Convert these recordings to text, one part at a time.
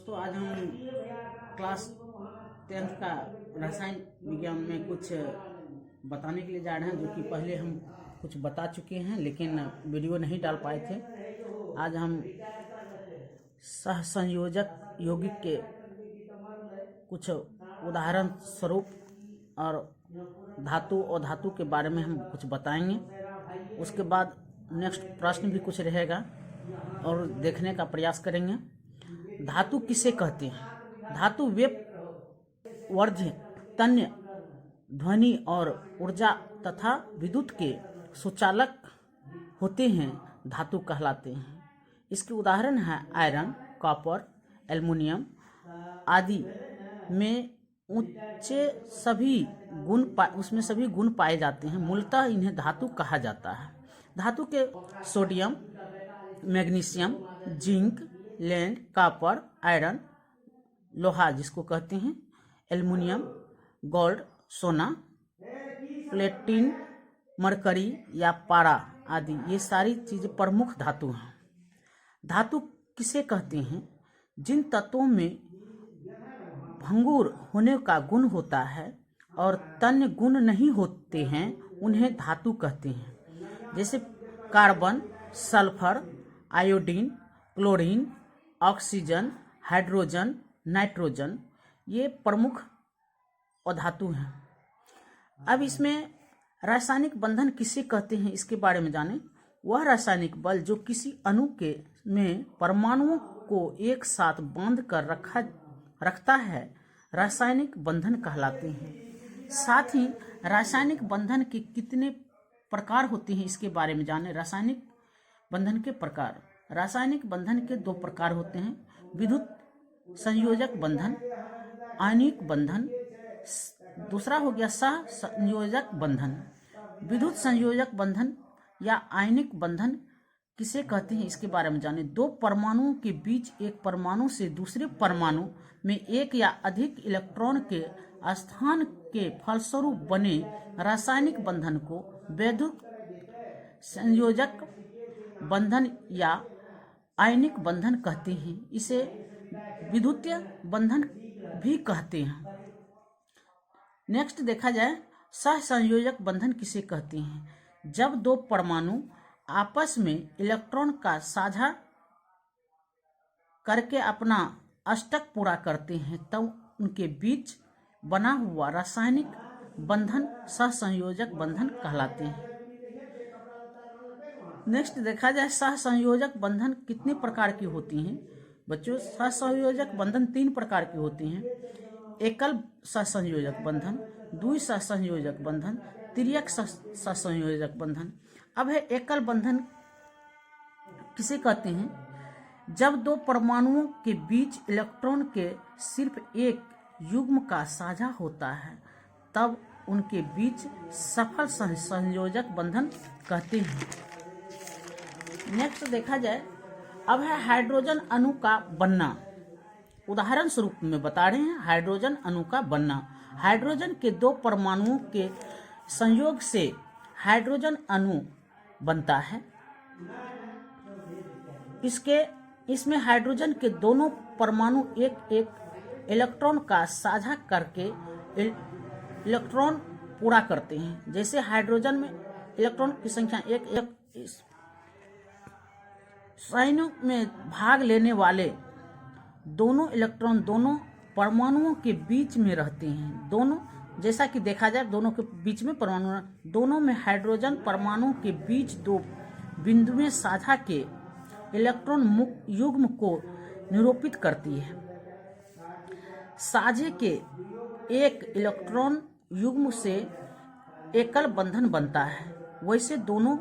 दोस्तों, आज हम क्लास 10th का रसायन विज्ञान में कुछ बताने के लिए जा रहे हैं, जो कि पहले हम कुछ बता चुके हैं लेकिन वीडियो नहीं डाल पाए थे। आज हम सहसंयोजक यौगिक के कुछ उदाहरण स्वरूप और धातु और धातु के बारे में हम कुछ बताएंगे। उसके बाद नेक्स्ट प्रश्न भी कुछ रहेगा और देखने का प्रयास करेंगे। धातु किसे कहते हैं? धातु वे वर्ध्य, तन्य, ध्वनि और ऊर्जा तथा विद्युत के सुचालक होते हैं, धातु कहलाते हैं। इसके उदाहरण हैं आयरन, कॉपर, एल्युमिनियम आदि में उसमें सभी गुण पाए जाते हैं। मूलतः इन्हें धातु कहा जाता है। धातु के sodium, magnesium, zinc, lead, copper, iron, लोहा जिसको कहते हैं, एल्युमिनियम, गोल्ड, सोना, प्लेटिन, मरकरी या पारा आदि, ये सारी चीजें प्रमुख धातु हैं। धातु किसे कहते हैं? जिन तत्वों में भंगुर होने का गुण होता है और तन्य गुण नहीं होते हैं, उन्हें धातु कहते हैं। जैसे carbon, sulphur, iodine, chlorine, oxygen, hydrogen, nitrogen, ये प्रमुख धातु हैं। अब इसमें रासायनिक बंधन किसे कहते हैं, इसके बारे में जानें। वह रासायनिक बल जो किसी अणु के में परमाणुओं को एक साथ बांध कर रखता है, रासायनिक बंधन कहलाते हैं। साथ ही रासायनिक बंधन के कितने प्रकार होते हैं, इसके बारे में जानें। रासायनिक बंधन के प्रकार। रासायनिक बंधन के दो प्रकार होते हैं: विद्युत संयोजक बंधन, आणविक बंधन। दूसरा हो गया सह संयोजक बंधन। विद्युत संयोजक बंधन या आणविक बंधन किसे कहते हैं, इसके बारे में जानें। दो परमाणुओं के बीच एक परमाणु से दूसरे परमाणु में एक या अधिक इलेक्ट्रॉन के स्थान के फलस्वरूप बने रासायनिक बंधन को विद्युत संयोजक बंधन या आणविक बंधन कहते हैं। इसे विद्युतीय बंधन भी कहते हैं। नेक्स्ट देखा जाए, सहसंयोजक बंधन किसे कहते हैं? जब दो परमाणु आपस में इलेक्ट्रॉन का साझा करके अपना अष्टक पूरा करते हैं, तब उनके बीच बना हुआ रासायनिक बंधन सहसंयोजक बंधन कहलाते हैं। नेक्स्ट देखा जाए, सहसंयोजक बंधन कितने प्रकार की होती हैं? बच्चों, सहसंयोजक बंधन 3 प्रकार की होती हैं: एकल सहसंयोजक बंधन, द्वि सहसंयोजक बंधन, तिर्यक सहसंयोजक बंधन। अब है एकल बंधन किसे कहते हैं? जब दो परमाणुओं के बीच इलेक्ट्रॉन के सिर्फ एक युग्म का साझा होता है, तब उनके बीच सफल सहसंयोजक बंधन कहते हैं। नेक्स्ट देखा जाए, अब है हाइड्रोजन अणु का बनना। उदाहरण स्वरूप में बता रहे हैं हाइड्रोजन अणु का बनना। हाइड्रोजन के दो परमाणुओं के संयोग से हाइड्रोजन अणु बनता है। इसमें हाइड्रोजन के दोनों परमाणु एक एक इलेक्ट्रॉन का साझा करके इलेक्ट्रॉन पूरा करते हैं। जैसे हाइड्रोजन में इलेक्ट्रॉन की संख्या एक संयोग में भाग लेने वाले दोनों इलेक्ट्रॉन दोनों परमाणुओं के बीच में रहते हैं। दोनों, जैसा कि देखा जाए, दोनों के बीच में परमाणु, दोनों में हाइड्रोजन परमाणु के बीच दो बिंदुएं साझा के इलेक्ट्रॉन युग्म को निरूपित करती है। साझे के एक इलेक्ट्रॉन युग्म से एकल बंधन बनता है। वैसे दोनों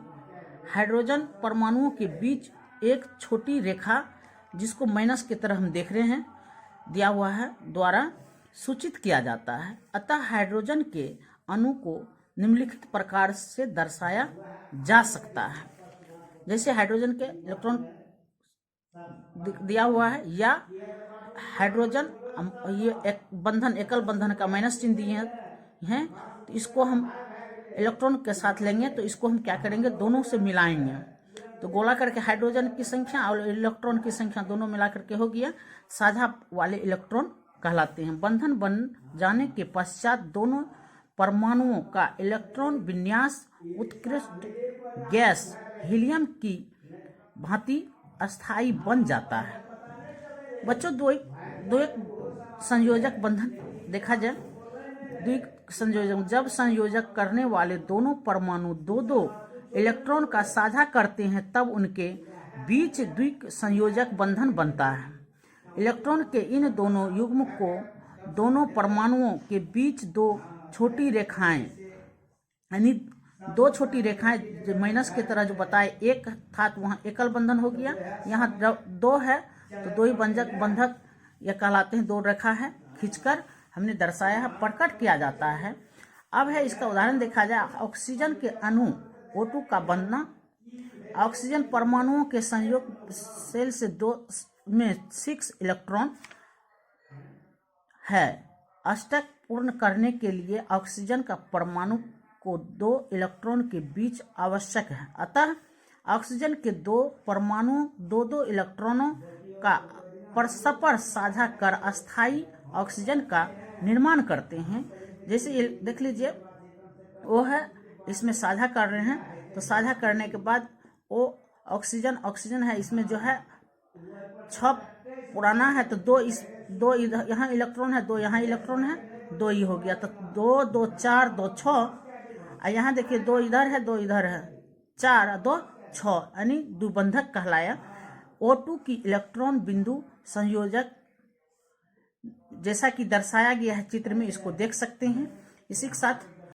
हाइड्रोजन परमाणुओं के बीच एक छोटी रेखा, जिसको माइनस की तरह हम देख रहे हैं, दिया हुआ है, द्वारा सूचित किया जाता है। अतः हाइड्रोजन के अणु को निम्नलिखित प्रकार से दर्शाया जा सकता है। जैसे हाइड्रोजन के इलेक्ट्रॉन दिया हुआ है, या हाइड्रोजन, ये एक बंधन, एकल बंधन का माइनस चिन्ह दिए हैं, तो इसको हम इलेक्ट्रॉन के साथ लेंगे तो इसको हम क्या करेंगे, दोनों से मिलाएंगे तो गोलाकार के हाइड्रोजन की संख्या और इलेक्ट्रॉन की संख्या दोनों मिलाकर के हो गया, साझा वाले इलेक्ट्रॉन कहलाते हैं। बंधन बन जाने के पश्चात दोनों परमाणुओं का इलेक्ट्रॉन विन्यास उत्कृष्ट गैस हीलियम की भांति अस्थायी बन जाता है। बच्चों, दो एक संयोजक बंधन देखा जाए। द्विक संयोजक, जब संयोजक करने वाले दोनों परमाणु दो दो इलेक्ट्रॉन का साझा करते हैं तब उनके बीच द्विक संयोजक बंधन बनता है। इलेक्ट्रॉन के इन दोनों युग्म को दोनों परमाणुओं के बीच दो छोटी रेखाएं, यानी दो छोटी रेखाएं जो माइनस की तरह जो बताए, एक था तो वहाँ एकल बंधन हो गया, यहाँ दो है तो दो ही बंधक ये कहलाते हैं। दो रेखा है खींचकर हमने दर्शाया है, प्रकट किया जाता है। अब है इसका उदाहरण देखा जाए। ऑक्सीजन के अणु O2 का बनना। ऑक्सीजन परमाणुओं के संयोग सेल से दो में 6 इलेक्ट्रॉन है। अष्टक पूर्ण करने के लिए ऑक्सीजन का परमाणु को 2 इलेक्ट्रॉन के बीच आवश्यक है। अतः ऑक्सीजन के दो परमाणु दो दो इलेक्ट्रॉनों का परस्पर साझा कर अस्थायी ऑक्सीजन का निर्माण करते हैं। जैसे ये देख लीजिए, वो है इसमें साझा कर रहे हैं, तो साझा करने के बाद वो ऑक्सीजन है, इसमें जो है 6 पुराना है तो दो इधर यहाँ इलेक्ट्रॉन है, 2 यहाँ इलेक्ट्रॉन है, 2 ही हो गया। तो 2 2 4 2 6, और यहाँ देखिए 2 इधर है 2 इधर है, 4 2 6, यानी द्विबंधक कहलाया। O2 की इलेक्ट्रॉन बिंदु संयोजक जैसा कि दर्शाया गया है चित्र में, इसको देख सकते हैं। इसी के साथ